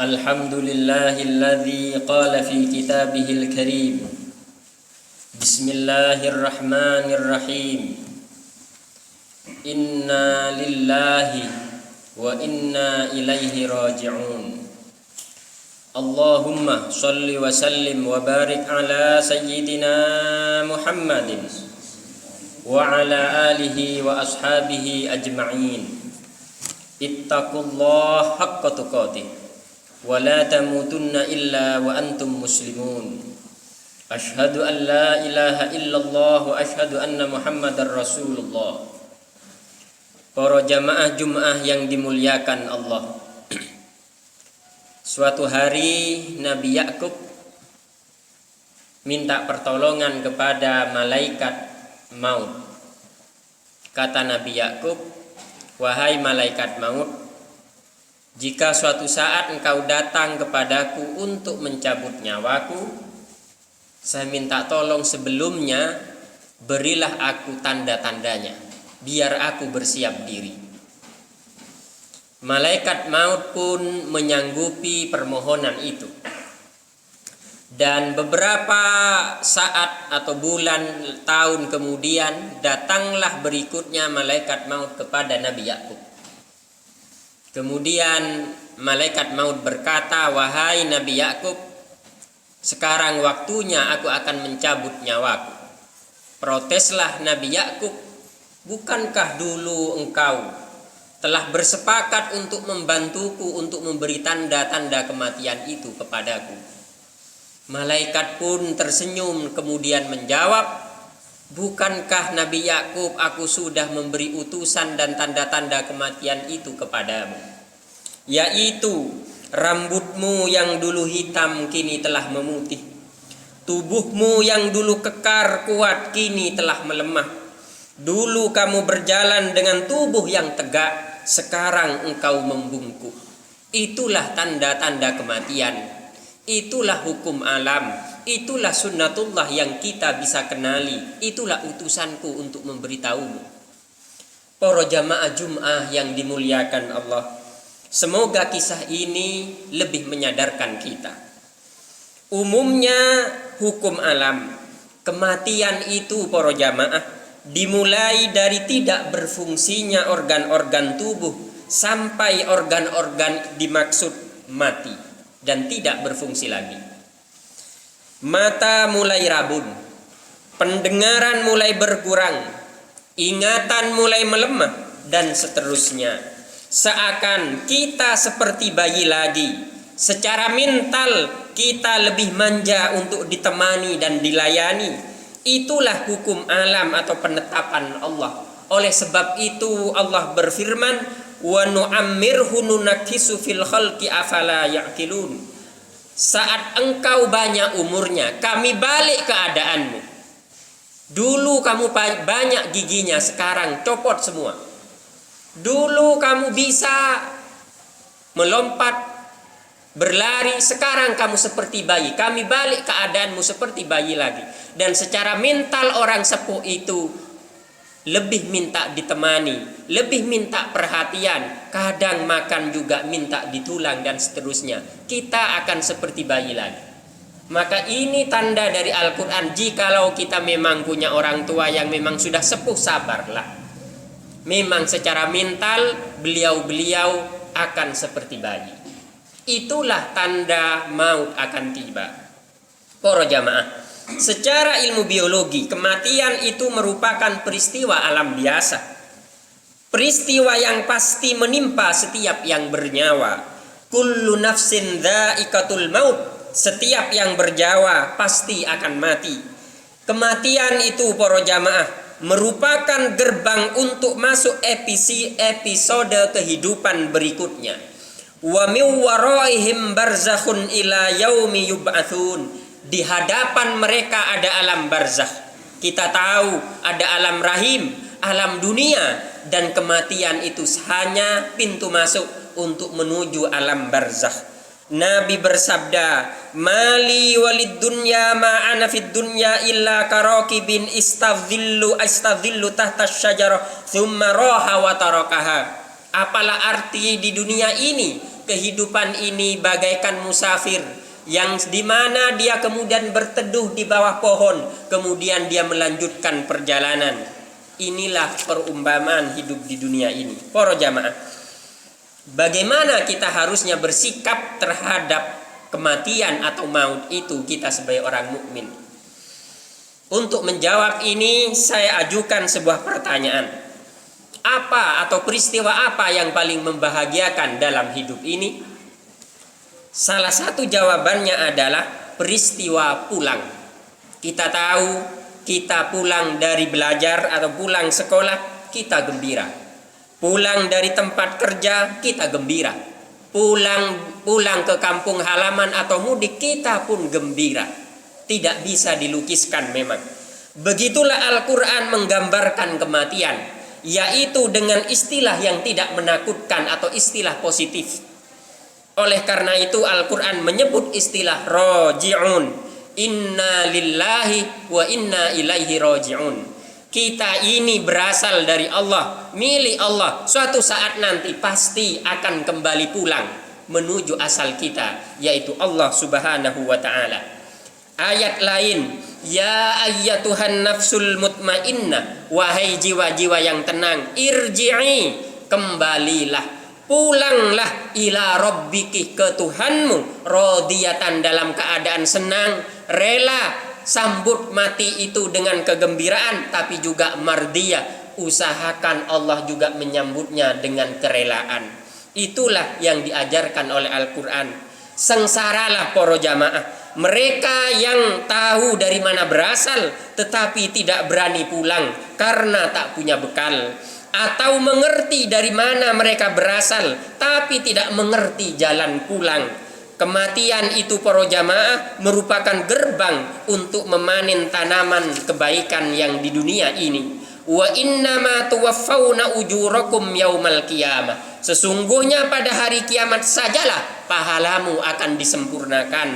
Alhamdulillahilladzi qala fi kitabihil karim. Bismillahirrahmanirrahim. Inna lillahi wa inna ilaihi raji'un. Allahumma shalli wa sallim wa barik ala sayyidina Muhammadin wa ala alihi wa ashabihi ajma'in. Ittaqullaha haqqa tuqatih wa la tamutunna illa wa antum muslimun. Asyhadu an la ilaha illallah wa asyhadu anna Muhammadar Rasulullah. Para jamaah Jumat yang dimuliakan Allah. Suatu hari Nabi Yakub minta pertolongan kepada malaikat maut. Kata Nabi Yakub, "Wahai malaikat maut, jika suatu saat engkau datang kepadaku untuk mencabut nyawaku, saya minta tolong sebelumnya berilah aku tanda-tandanya, biar aku bersiap diri." Malaikat maut pun menyanggupi permohonan itu. Dan beberapa saat atau bulan, tahun kemudian, datanglah berikutnya malaikat maut kepada Nabi Yakub. Kemudian malaikat maut berkata, "Wahai Nabi Yakub, sekarang waktunya aku akan mencabut nyawaku." Proteslah Nabi Yakub, "Bukankah dulu engkau telah bersepakat untuk membantuku untuk memberi tanda-tanda kematian itu kepadaku?" Malaikat pun tersenyum kemudian menjawab, "Bukankah Nabi Yakub, aku sudah memberi utusan dan tanda-tanda kematian itu kepadamu, yaitu rambutmu yang dulu hitam kini telah memutih, tubuhmu yang dulu kekar kuat kini telah melemah. Dulu kamu berjalan dengan tubuh yang tegak, sekarang engkau membungkuk. Itulah tanda-tanda kematian. Itulah hukum alam, itulah sunnatullah yang kita bisa kenali, itulah utusanku untuk memberitahumu." Para jamaah Jum'ah yang dimuliakan Allah, semoga kisah ini lebih menyadarkan kita. Umumnya hukum alam, kematian itu para jamaah dimulai dari tidak berfungsinya organ-organ tubuh sampai organ-organ dimaksud mati dan tidak berfungsi lagi. Mata mulai rabun, pendengaran mulai berkurang, ingatan mulai melemah, dan seterusnya. Seakan kita seperti bayi lagi. Secara mental kita lebih manja untuk ditemani dan dilayani. Itulah hukum alam atau penetapan Allah. Oleh sebab itu Allah berfirman, "Wa nu'ammirhu nunakkisu fil khalqi afala ya'qilun." Saat engkau banyak umurnya, kami balik keadaanmu. Dulu kamu banyak giginya, sekarang copot semua. Dulu kamu bisa melompat, berlari, sekarang kamu seperti bayi. Kami balik keadaanmu seperti bayi lagi. Dan secara mental orang sepuh itu lebih minta ditemani, lebih minta perhatian, kadang makan juga minta ditulang dan seterusnya. Kita akan seperti bayi lagi. Maka ini tanda dari Al-Quran. Jikalau kita memang punya orang tua yang memang sudah sepuh, sabarlah. Memang secara mental beliau-beliau akan seperti bayi. Itulah tanda maut akan tiba. Para jamaah, secara ilmu biologi, kematian itu merupakan peristiwa alam biasa. Peristiwa yang pasti menimpa setiap yang bernyawa. Kullu nafsin dha'iqatul maut. Setiap yang bernyawa pasti akan mati. Kematian itu para jamaah merupakan gerbang untuk masuk episode kehidupan berikutnya. Wa min waraihim barzakhun ila yaumi yub'atsun. Di hadapan mereka ada alam barzakh. Kita tahu ada alam rahim, alam dunia, dan kematian itu hanya pintu masuk untuk menuju alam barzakh. Nabi bersabda, "Mali walid dunya ma ana fid dunya illa karakibin istadhillu tahta asyajarah thumma raha wa tarakaha." Apalah arti di dunia ini? Kehidupan ini bagaikan musafir yang dimana dia kemudian berteduh di bawah pohon, kemudian dia melanjutkan perjalanan. Inilah perumpamaan hidup di dunia ini. Para jamaah, bagaimana kita harusnya bersikap terhadap kematian atau maut itu kita sebagai orang mukmin? Untuk menjawab ini saya ajukan sebuah pertanyaan. Apa atau peristiwa apa yang paling membahagiakan dalam hidup ini? Salah satu jawabannya adalah peristiwa pulang. Kita tahu kita pulang dari belajar atau pulang sekolah, kita gembira. Pulang dari tempat kerja, kita gembira. Pulang ke kampung halaman atau mudik, kita pun gembira. Tidak bisa dilukiskan memang. Begitulah Al-Quran menggambarkan kematian, yaitu dengan istilah yang tidak menakutkan atau istilah positif. Oleh karena itu Al-Quran menyebut istilah roji'un. Inna lillahi wa inna ilaihi roji'un. Kita ini berasal dari Allah, milik Allah. Suatu saat nanti pasti akan kembali pulang menuju asal kita, yaitu Allah subhanahu wa ta'ala. Ayat lain, ya ayyatuhan nafsul mutmainnah, wahai jiwa-jiwa yang tenang, irji'i, kembalilah, pulanglah ila rabbiki, ke Tuhanmu, radiyatan, dalam keadaan senang, rela, sambut mati itu dengan kegembiraan, tapi juga mardiyah, usahakan Allah juga menyambutnya dengan kerelaan. Itulah yang diajarkan oleh Al-Quran. Sengsaralah para jamaah mereka yang tahu dari mana berasal tetapi tidak berani pulang karena tak punya bekal, atau mengerti dari mana mereka berasal tapi tidak mengerti jalan pulang. Kematian itu para jamaah merupakan gerbang untuk memanen tanaman kebaikan yang di dunia ini. Wa innama tuwaffawna ujurakum yaumal qiyamah. Sesungguhnya pada hari kiamat sajalah pahalamu akan disempurnakan.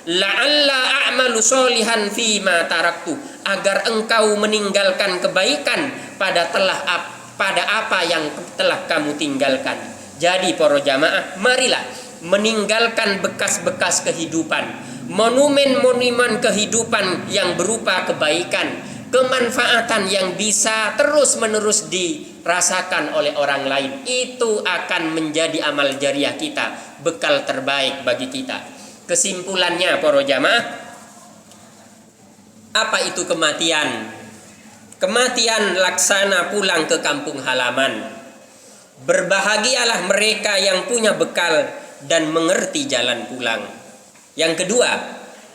La'alla a'malu sholihan fima taraktu, agar engkau meninggalkan kebaikan pada apa yang telah kamu tinggalkan. Jadi para jamaah, marilah meninggalkan bekas-bekas kehidupan, monumen-monumen kehidupan yang berupa kebaikan, kemanfaatan yang bisa terus-menerus dirasakan oleh orang lain. Itu akan menjadi amal jariah kita, bekal terbaik bagi kita. Kesimpulannya para jamaah, apa itu kematian? Kematian laksana pulang ke kampung halaman. Berbahagialah mereka yang punya bekal dan mengerti jalan pulang. Yang kedua,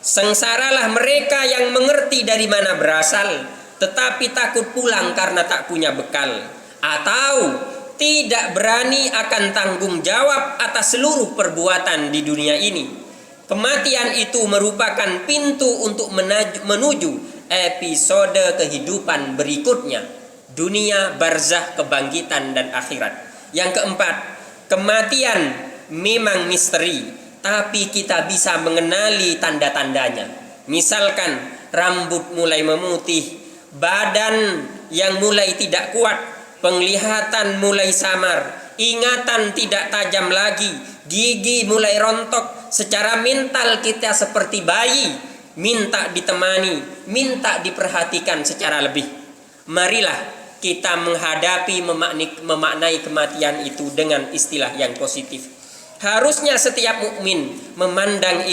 sengsaralah mereka yang mengerti dari mana berasal tetapi takut pulang karena tak punya bekal, atau tidak berani akan tanggung jawab atas seluruh perbuatan di dunia ini. Kematian itu merupakan pintu untuk menuju episode kehidupan berikutnya, dunia, barzah, kebangkitan, dan akhirat. Yang keempat, kematian memang misteri, tapi kita bisa mengenali tanda-tandanya. Misalkan rambut mulai memutih, badan yang mulai tidak kuat, penglihatan mulai samar, ingatan tidak tajam lagi, gigi mulai rontok. Secara mental kita seperti bayi, minta ditemani, minta diperhatikan secara lebih. Marilah kita menghadapi, memaknai kematian itu dengan istilah yang positif. Harusnya setiap mukmin memandang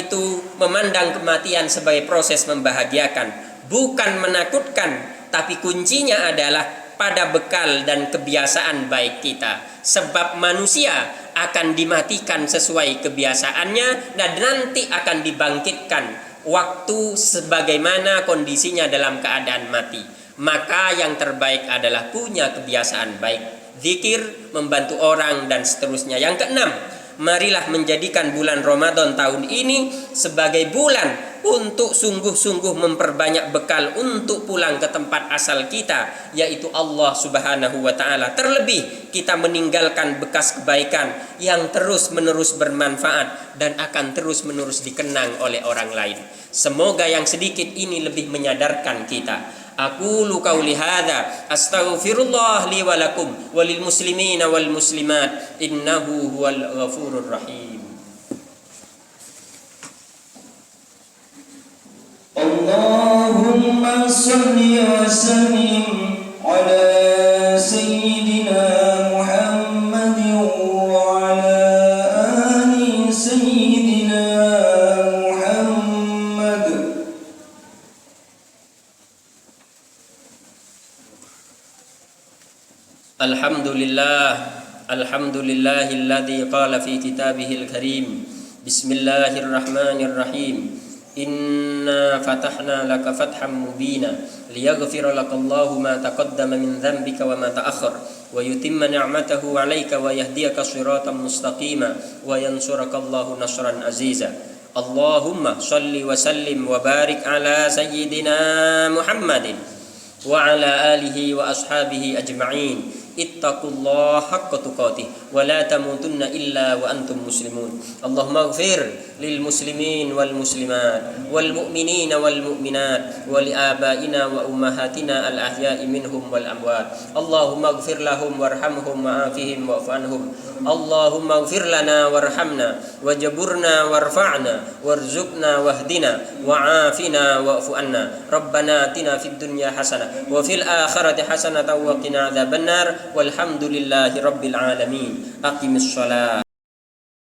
kematian sebagai proses membahagiakan, bukan menakutkan, tapi kuncinya adalah pada bekal dan kebiasaan baik kita. Sebab manusia akan dimatikan sesuai kebiasaannya dan nanti akan dibangkitkan waktu sebagaimana kondisinya dalam keadaan mati. Maka yang terbaik adalah punya kebiasaan baik, zikir, membantu orang, dan seterusnya. Yang keenam, marilah menjadikan bulan Ramadan tahun ini sebagai bulan untuk sungguh-sungguh memperbanyak bekal untuk pulang ke tempat asal kita, yaitu Allah Subhanahu wa Ta'ala. Terlebih kita meninggalkan bekas kebaikan yang terus-menerus bermanfaat dan akan terus-menerus dikenang oleh orang lain. Semoga yang sedikit ini lebih menyadarkan kita. Aqulu qauli hadza astaghfirullah li wa lakum walil muslimina wal muslimat innahu huwal ghafurur rahim. Allahumma shalli wa sallim ala sayyidina Muhammadin wa ala ali sayyidina Muhammad. Alhamdulillahilladzi qala fi kitabihil karim. Bismillahirrahmanirrahim. Inna fatahna laka fatham mubina liyaghfira lakallahu ma taqaddama min dhanbika wa ma ta'akhkhar wa yutimma ni'matahu 'alaika wa yahdiyaka shiratan mustaqima wa yansurakallahu nasran aziza. Allahumma shalli wa sallim wa barik ala sayyidina Muhammadin wa ala alihi wa ashabihi ajma'in. Ittaqullaha haqqa tuqatih wa la tamutunna illa wa antum muslimun. Allahumma ighfir lil muslimin wal muslimat wal mu'minina wal mu'minat wa li abaina wa ummahatina al ahya'i minhum wal amwat. Allahumma ighfir lahum warhamhum wa'afihim wa'fu anhum. Allahumma ighfir lana warhamna wajburna warfa'na warzuqna wahdina wa'afina wa'fu anna. Rabbana atina fid dunya hasanah wa fil akhirati hasanatan wa qina adzabannar. Walhamdulillahi rabbil alamin. Aqimis shalah.